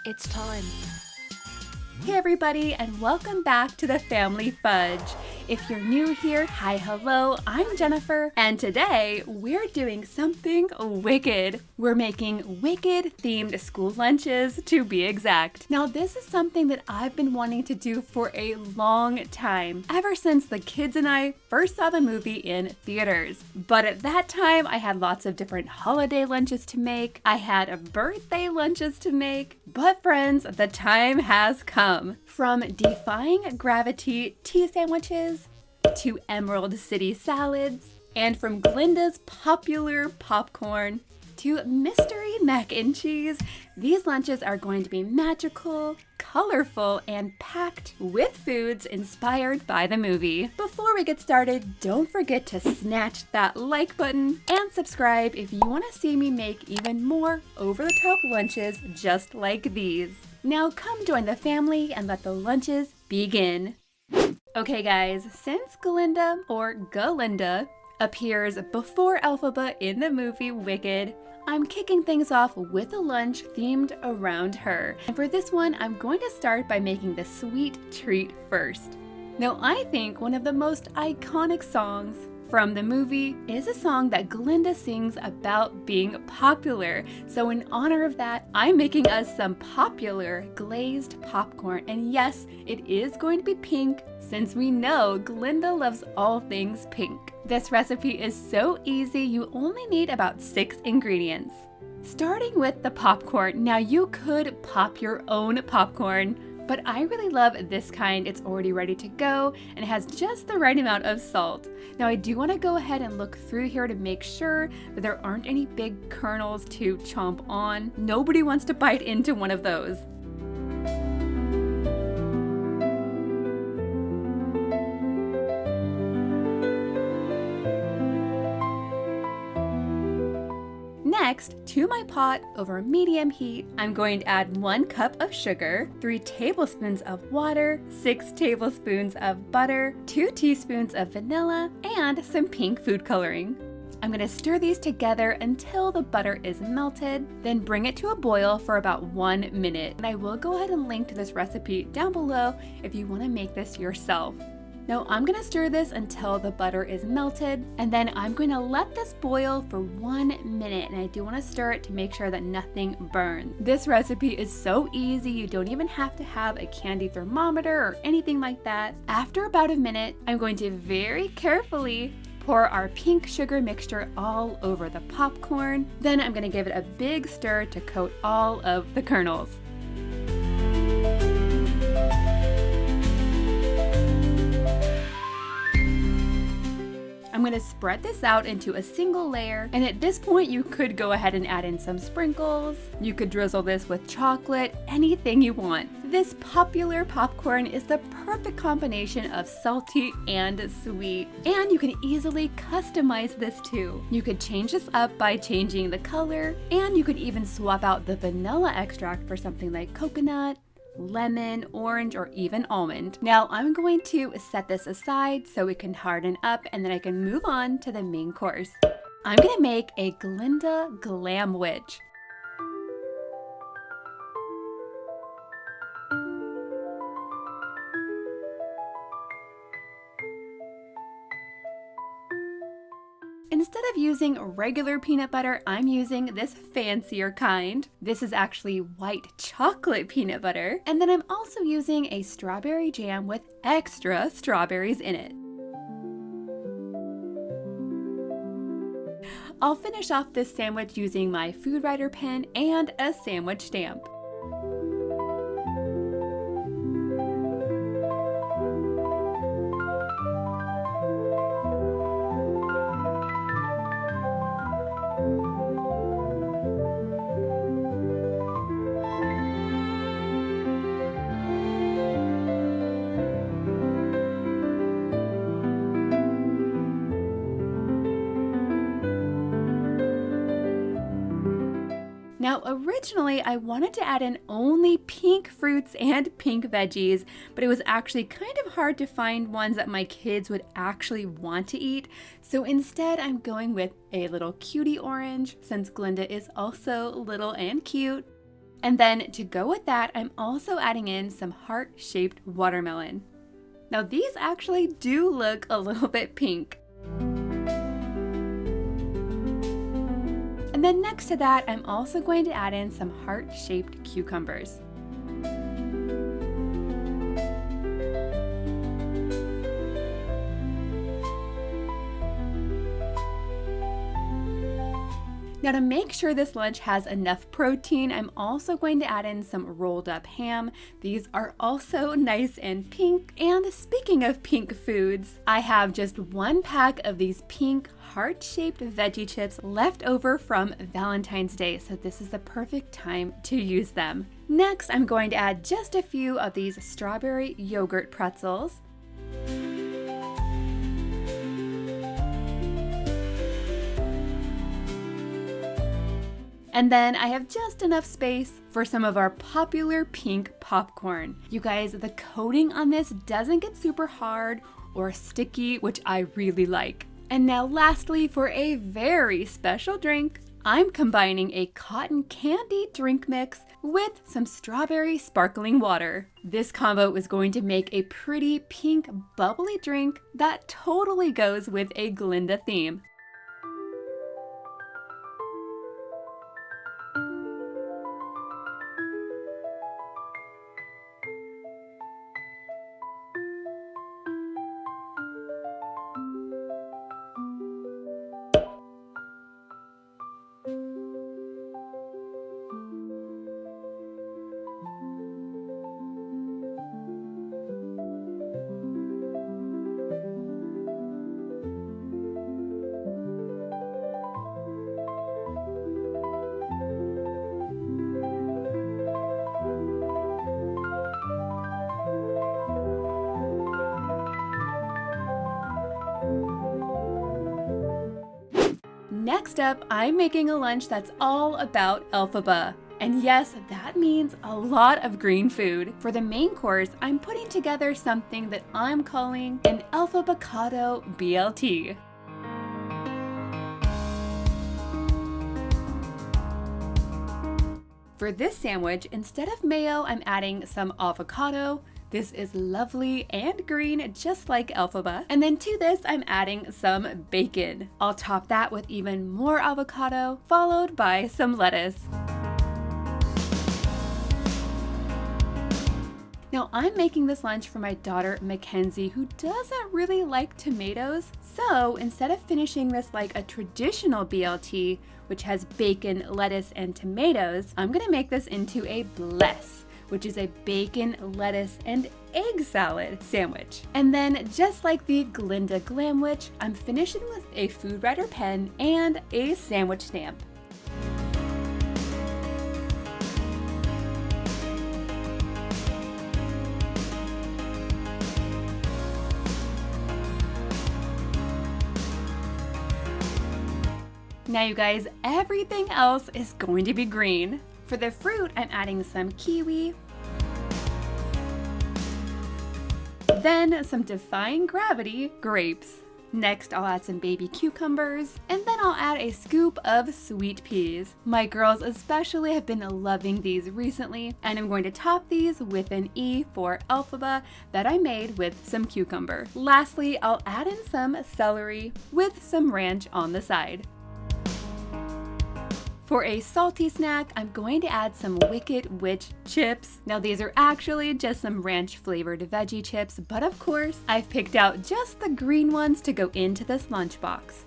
It's time. Hey everybody, and welcome back to the Family Fudge. If you're new here, hi, hello, I'm Jennifer, and today we're doing something wicked. We're making wicked themed school lunches, to be exact. Now, this is something that I've been wanting to do for a long time, ever since the kids and I first saw the movie in theaters. But at that time, I had lots of different holiday lunches to make. I had birthday lunches to make. But friends, the time has come. From Defying Gravi-tea tea sandwiches to Emerald City salads, and from Glinda's Pop-ular popcorn to mystery mac and cheese, these lunches are going to be magical, colorful, and packed with foods inspired by the movie. Before we get started, don't forget to snatch that like button and subscribe if you want to see me make even more over-the-top lunches just like these. Now come join the family and let the lunches begin. Okay guys, since Glinda, or Galinda, appears before Elphaba in the movie Wicked, I'm kicking things off with a lunch themed around her. And for this one, I'm going to start by making the sweet treat first. Now, I think one of the most iconic songs from the movie is a song that Glinda sings about being popular. So in honor of that, I'm making us some Pop-ular glazed popcorn. And yes, it is going to be pink, since we know Glinda loves all things pink. This recipe is so easy, you only need about 6 ingredients. Starting with the popcorn. Now you could pop your own popcorn, but I really love this kind. It's already ready to go and it has just the right amount of salt. Now I do want to go ahead and look through here to make sure that there aren't any big kernels to chomp on. Nobody wants to bite into one of those. Next, to my pot over medium heat, I'm going to add 1 cup of sugar, 3 tablespoons of water, 6 tablespoons of butter, 2 teaspoons of vanilla, and some pink food coloring. I'm going to stir these together until the butter is melted, then bring it to a boil for about 1 minute. And I will go ahead and link to this recipe down below if you want to make this yourself. Now I'm going to stir this until the butter is melted, and then I'm going to let this boil for 1 minute, and I do want to stir it to make sure that nothing burns. This recipe is so easy, you don't even have to have a candy thermometer or anything like that. After about a minute, I'm going to very carefully pour our pink sugar mixture all over the popcorn. Then I'm going to give it a big stir to coat all of the kernels. I'm going to spread this out into a single layer, and at this point you could go ahead and add in some sprinkles. You could drizzle this with chocolate, anything you want. This Pop-ular popcorn is the perfect combination of salty and sweet, and you can easily customize this too. You could change this up by changing the color, and you could even swap out the vanilla extract for something like coconut, lemon, orange, or even almond. Now I'm going to set this aside so it can harden up, and then I can move on to the main course. I'm gonna make a Glinda Glamwich. Instead of using regular peanut butter, I'm using this fancier kind. This is actually white chocolate peanut butter. And then I'm also using a strawberry jam with extra strawberries in it. I'll finish off this sandwich using my food writer pen and a sandwich stamp. Now, originally I wanted to add in only pink fruits and pink veggies, but it was actually kind of hard to find ones that my kids would actually want to eat. So instead I'm going with a little cutie orange, since Glinda is also little and cute. And then to go with that, I'm also adding in some heart-shaped watermelon. Now these actually do look a little bit pink. And then next to that, I'm also going to add in some heart-shaped cucumbers. Now to make sure this lunch has enough protein, I'm also going to add in some rolled up ham. These are also nice and pink. And speaking of pink foods, I have just 1 pack of these pink heart-shaped veggie chips left over from Valentine's Day, so this is the perfect time to use them. Next, I'm going to add just a few of these strawberry yogurt pretzels. And then I have just enough space for some of our popular pink popcorn. You guys, the coating on this doesn't get super hard or sticky, which I really like. And now lastly, for a very special drink, I'm combining a cotton candy drink mix with some strawberry sparkling water. This combo is going to make a pretty pink bubbly drink that totally goes with a Glinda theme. Next up, I'm making a lunch that's all about Elphaba. And yes, that means a lot of green food. For the main course, I'm putting together something that I'm calling an Elphaba-cado BLT. For this sandwich, instead of mayo, I'm adding some avocado. This is lovely and green, just like Elphaba. And then to this, I'm adding some bacon. I'll top that with even more avocado, followed by some lettuce. Now I'm making this lunch for my daughter Mackenzie, who doesn't really like tomatoes. So instead of finishing this like a traditional BLT, which has bacon, lettuce, and tomatoes, I'm gonna make this into a bless, which is a bacon, lettuce, and egg salad sandwich. And then just like the Glinda Glamwich, I'm finishing with a food writer pen and a sandwich stamp. Now you guys, everything else is going to be green. For the fruit, I'm adding some kiwi, then some Defying Gravity grapes. Next, I'll add some baby cucumbers, and then I'll add a scoop of sweet peas. My girls especially have been loving these recently, and I'm going to top these with an E for Elphaba that I made with some cucumber. Lastly, I'll add in some celery with some ranch on the side. For a salty snack, I'm going to add some Wicked Witch chips. Now these are actually just some ranch flavored veggie chips, but of course, I've picked out just the green ones to go into this lunchbox.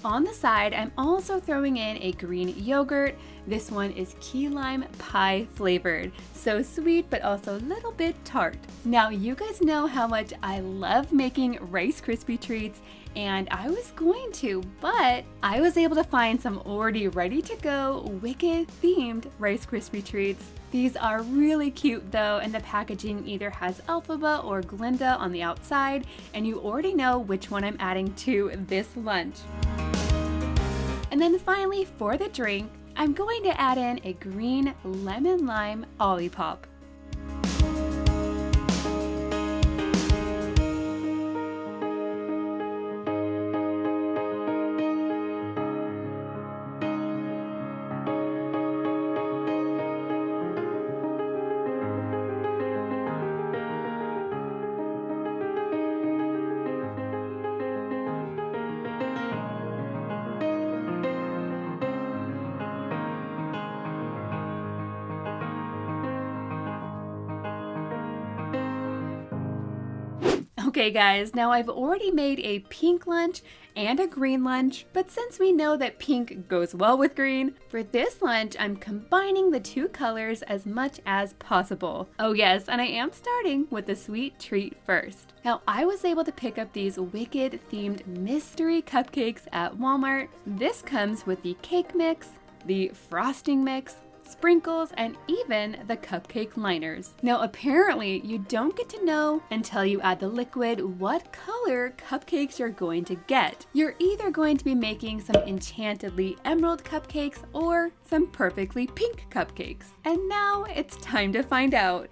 On the side, I'm also throwing in a green yogurt. This one is key lime pie flavored. So sweet, but also a little bit tart. Now you guys know how much I love making Rice Krispie treats, and I was going to, but I was able to find some already ready to go Wicked themed Rice Krispie treats. These are really cute though, and the packaging either has Elphaba or Glinda on the outside, and you already know which one I'm adding to this lunch. And then finally, for the drink, I'm going to add in a green lemon lime Olipop. Okay guys, now I've already made a pink lunch and a green lunch, but since we know that pink goes well with green, for this lunch I'm combining the two colors as much as possible. Oh yes, and I am starting with the sweet treat first. Now I was able to pick up these Wicked themed mystery cupcakes at Walmart. This comes with the cake mix, the frosting mix, sprinkles, and even the cupcake liners. Now apparently you don't get to know until you add the liquid what color cupcakes you're going to get. You're either going to be making some enchantedly emerald cupcakes or some perfectly pink cupcakes. And now it's time to find out.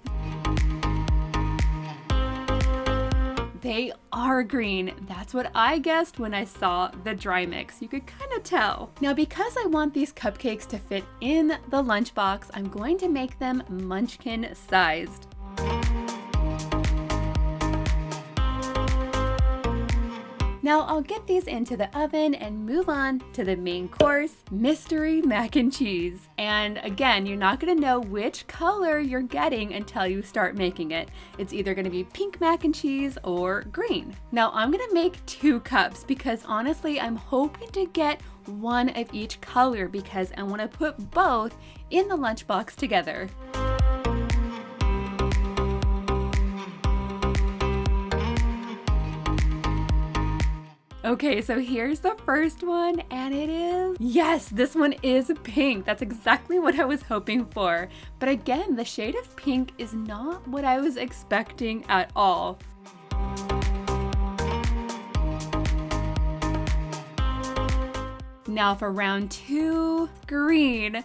They are green. That's what I guessed when I saw the dry mix. You could kind of tell. Now, because I want these cupcakes to fit in the lunchbox, I'm going to make them munchkin sized. Now I'll get these into the oven and move on to the main course, mystery mac and cheese. And again, you're not gonna know which color you're getting until you start making it. It's either gonna be pink mac and cheese or green. Now I'm gonna make 2 cups because honestly, I'm hoping to get one of each color because I wanna put both in the lunchbox together. Okay, so here's the first one, and it is, yes, this one is pink. That's exactly what I was hoping for. But again, the shade of pink is not what I was expecting at all. Now for round 2, green.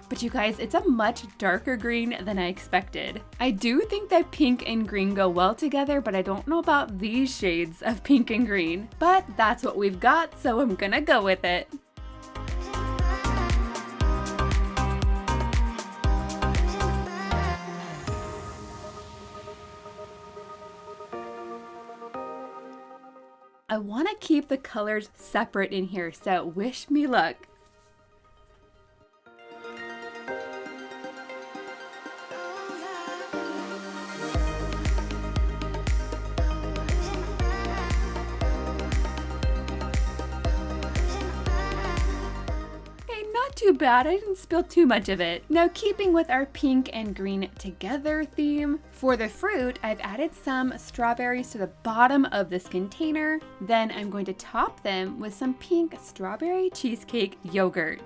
But you guys, it's a much darker green than I expected. I do think that pink and green go well together, but I don't know about these shades of pink and green. But that's what we've got, so I'm gonna go with it. I wanna keep the colors separate in here, so wish me luck. Too bad, I didn't spill too much of it. Now keeping with our pink and green together theme, for the fruit I've added some strawberries to the bottom of this container. Then I'm going to top them with some pink strawberry cheesecake yogurt.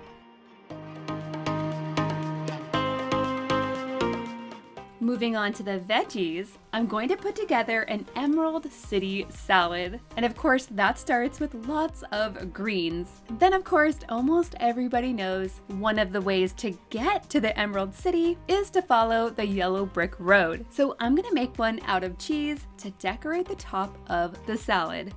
Moving on to the veggies, I'm going to put together an Emerald City salad. And of course, that starts with lots of greens. Then of course, almost everybody knows one of the ways to get to the Emerald City is to follow the yellow brick road. So I'm gonna make one out of cheese to decorate the top of the salad.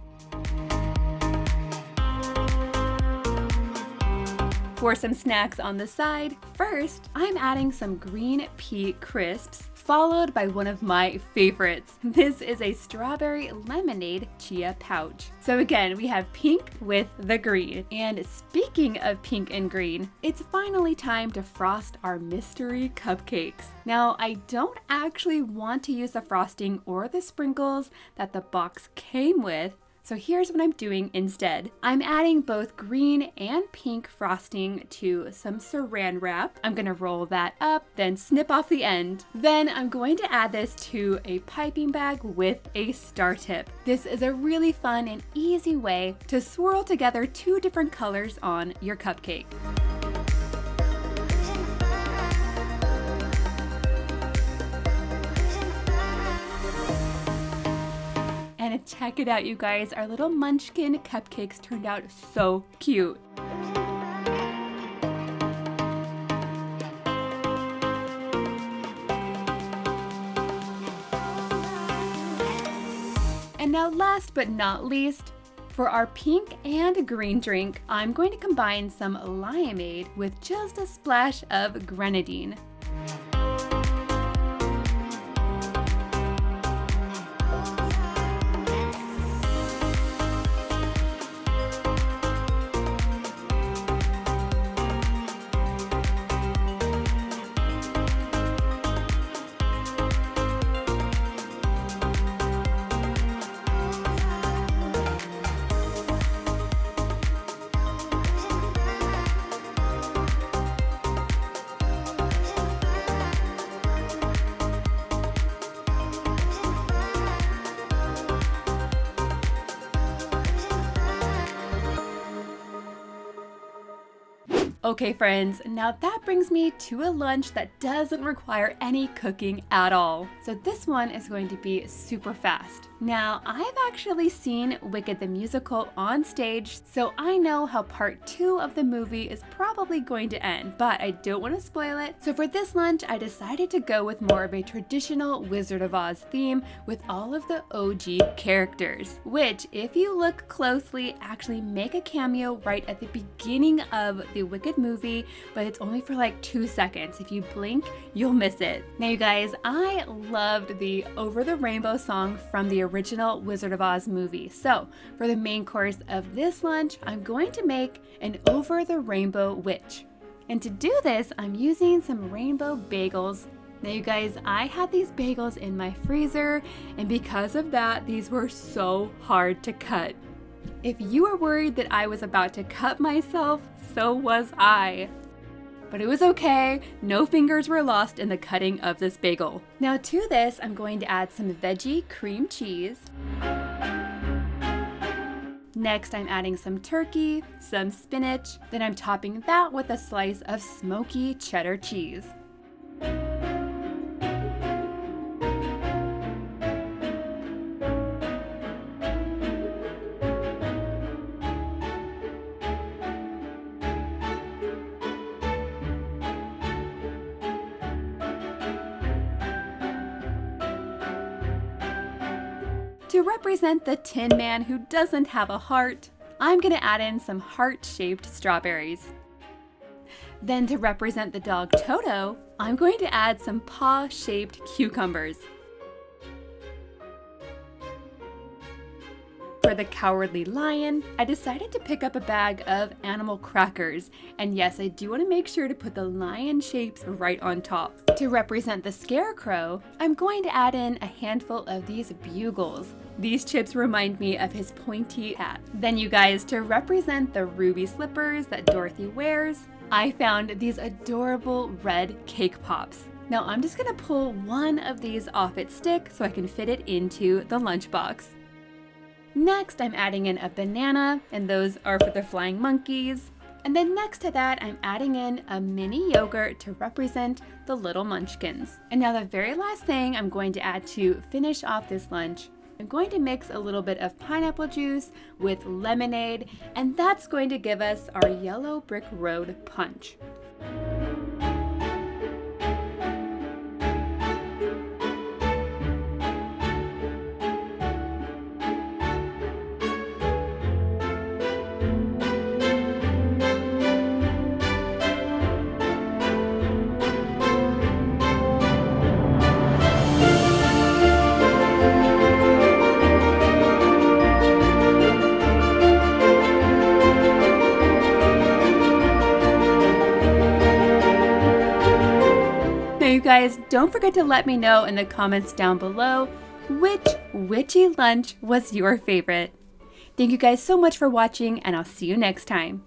For some snacks on the side, first, I'm adding some green pea crisps, followed by one of my favorites. This is a strawberry lemonade chia pouch. So again, we have pink with the green. And speaking of pink and green, it's finally time to frost our mystery cupcakes. Now, I don't actually want to use the frosting or the sprinkles that the box came with, so here's what I'm doing instead. I'm adding both green and pink frosting to some saran wrap. I'm gonna roll that up, then snip off the end. Then I'm going to add this to a piping bag with a star tip. This is a really fun and easy way to swirl together 2 different colors on your cupcake. And check it out, you guys. Our little munchkin cupcakes turned out so cute. And now last but not least, for our pink and green drink, I'm going to combine some limeade with just a splash of grenadine. Okay friends, now that brings me to a lunch that doesn't require any cooking at all. So this one is going to be super fast. Now, I've actually seen Wicked the musical on stage, so I know how part 2 of the movie is probably going to end, but I don't want to spoil it. So for this lunch, I decided to go with more of a traditional Wizard of Oz theme with all of the OG characters, which if you look closely, actually make a cameo right at the beginning of the Wicked movie, but it's only for like 2 seconds. If you blink, you'll miss it. Now you guys, I loved the Over the Rainbow song from the original Wizard of Oz movie. So for the main course of this lunch, I'm going to make an Over the Rainbow witch. And to do this, I'm using some rainbow bagels. Now you guys, I had these bagels in my freezer, and because of that, these were so hard to cut. If you were worried that I was about to cut myself, so was I. But it was okay, no fingers were lost in the cutting of this bagel. Now to this, I'm going to add some veggie cream cheese. Next, I'm adding some turkey, some spinach, then I'm topping that with a slice of smoky cheddar cheese. To represent the Tin Man who doesn't have a heart, I'm gonna add in some heart-shaped strawberries. Then to represent the dog Toto, I'm going to add some paw-shaped cucumbers. For the Cowardly Lion, I decided to pick up a bag of animal crackers, and yes, I do want to make sure to put the lion shapes right on top. To represent the Scarecrow, I'm going to add in a handful of these bugles. These chips remind me of his pointy hat. Then you guys, to represent the ruby slippers that Dorothy wears, I found these adorable red cake pops. Now I'm just gonna pull one of these off its stick so I can fit it into the lunchbox. Next, I'm adding in a banana, and those are for the flying monkeys. And then next to that, I'm adding in a mini yogurt to represent the little munchkins. And now the very last thing I'm going to add to finish off this lunch, I'm going to mix a little bit of pineapple juice with lemonade, and that's going to give us our Yellow Brick Road punch. You guys, don't forget to let me know in the comments down below which witchy lunch was your favorite. Thank you guys so much for watching, and I'll see you next time.